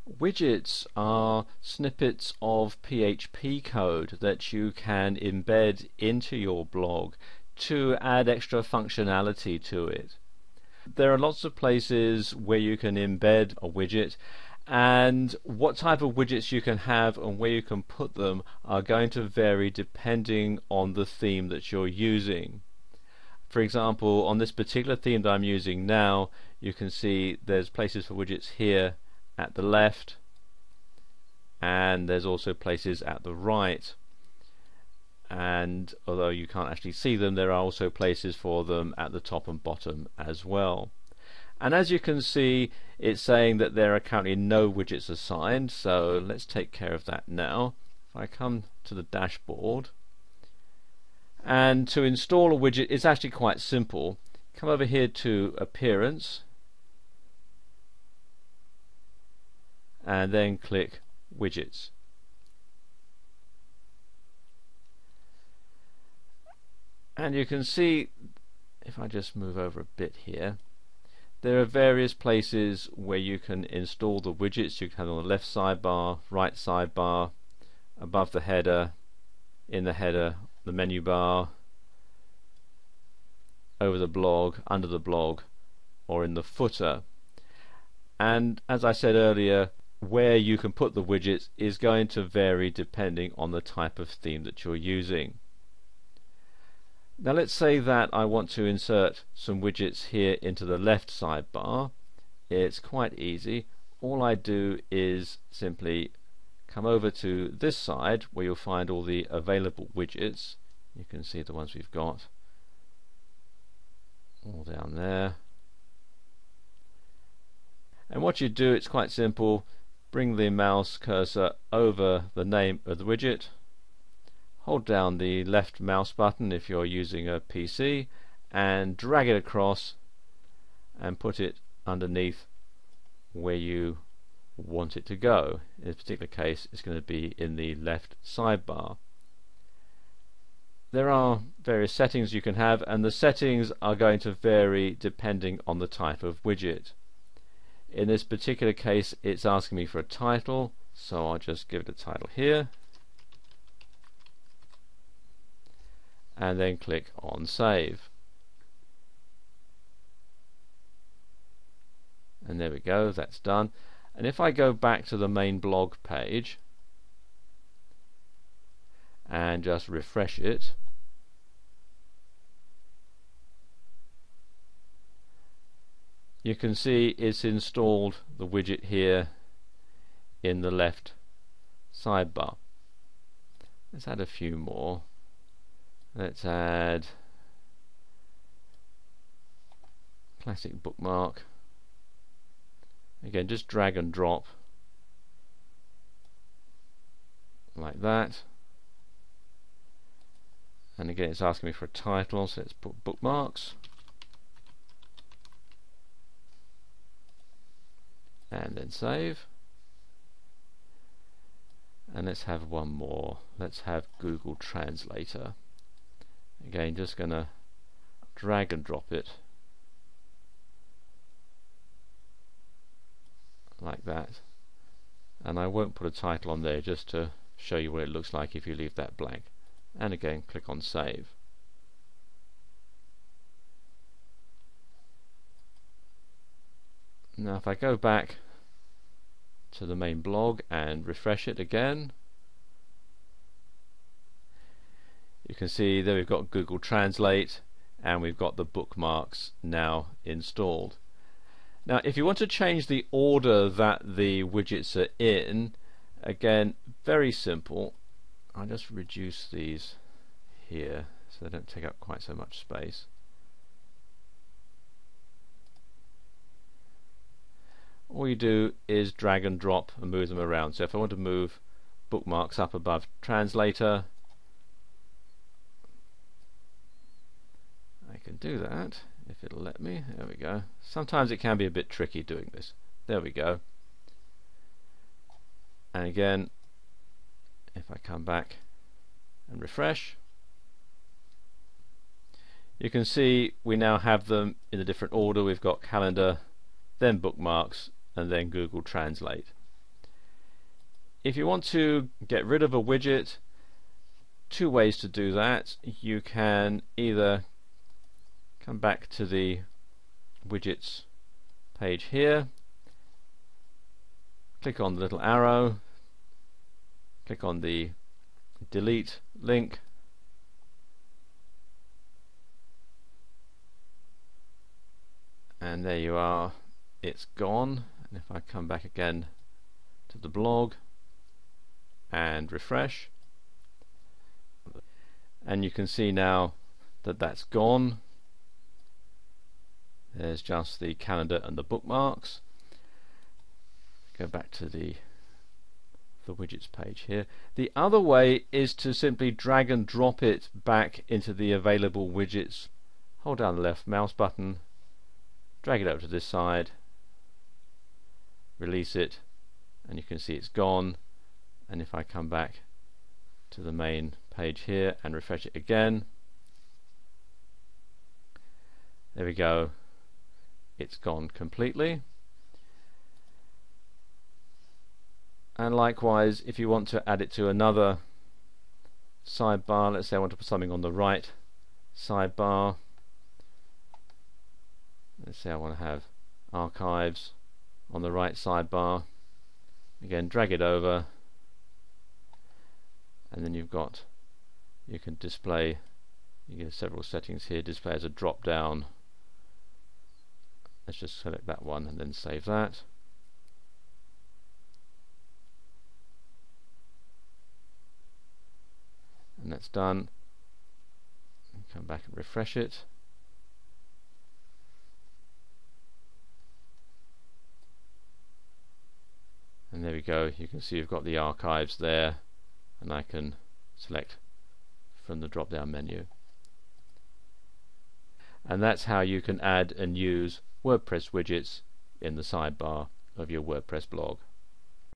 Widgets are snippets of PHP code that you can embed into your blog to add extra functionality to it. There are lots of places where you can embed a widget, and what type of widgets you can have and where you can put them are going to vary depending on the theme that you're using. For example, on this particular theme that I'm using now, you can see there's places for widgets here at the left, and there's also places at the right, and although you can't actually see them, there are also places for them at the top and bottom as well. And as you can see, it's saying that there are currently no widgets assigned, so let's take care of that now. If I come to the dashboard, and to install a widget is actually quite simple. Come over here to Appearance, and then click Widgets. And you can see, if I just move over a bit here, there are various places where you can install the widgets. You can have them on the left sidebar, right sidebar, above the header, in the header, the menu bar, over the blog, under the blog, or in the footer. And as I said earlier, where you can put the widgets is going to vary depending on the type of theme that you're using. Now let's say that I want to insert some widgets here into the left sidebar. It's quite easy. All I do is simply come over to this side where you'll find all the available widgets. You can see the ones we've got all down there. And what you do, it's quite simple. Bring the mouse cursor over the name of the widget, hold down the left mouse button if you're using a PC, and drag it across and put it underneath where you want it to go. In this particular case, it's going to be in the left sidebar. There are various settings you can have, and the settings are going to vary depending on the type of widget. In this particular case, it's asking me for a title, so I'll just give it a title here, and then click on Save. And there we go, that's done. And if I go back to the main blog page and just refresh it, you can see it's installed the widget here in the left sidebar. Let's add a few more. Let's add classic bookmark. Again, just drag and drop like that. And again, it's asking me for a title, so let's put bookmarks. And then save. And let's have one more. Let's have Google Translator. Again, just going to drag and drop it like that. And I won't put a title on there, just to show you what it looks like if you leave that blank. And again, click on Save. Now if I go back to the main blog and refresh it again, you can see there we've got Google Translate and we've got the bookmarks now installed. Now if you want to change the order that the widgets are in, again, very simple. I'll just reduce these here so they don't take up quite so much space. All you do is drag and drop and move them around. So if I want to move bookmarks up above Translator, I can do that if it'll let me. There we go. Sometimes it can be a bit tricky doing this. There we go. And again, if I come back and refresh, you can see we now have them in a different order. We've got calendar, then bookmarks, and then Google Translate. If you want to get rid of a widget, two ways to do that. You can either come back to the widgets page here, click on the little arrow, click on the delete link, and there you are, it's gone. And if I come back again to the blog and refresh, and you can see now that that's gone. There's just the calendar and the bookmarks. Go back to the widgets page here. The other way is to simply drag and drop it back into the available widgets. Hold down the left mouse button, drag it over to this side, release it, and you can see it's gone. And if I come back to the main page here and refresh it again, there we go, it's gone completely. And likewise, if you want to add it to another sidebar, let's say I want to put something on the right sidebar, let's say I want to have archives on the right sidebar, again drag it over, and then you've got, you can display, you get several settings here, display as a drop down. Let's just select that one and then save that. And that's done. Come back and refresh it. And there we go, you can see you've got the archives there, and I can select from the drop down menu. And that's how you can add and use WordPress widgets in the sidebar of your WordPress blog.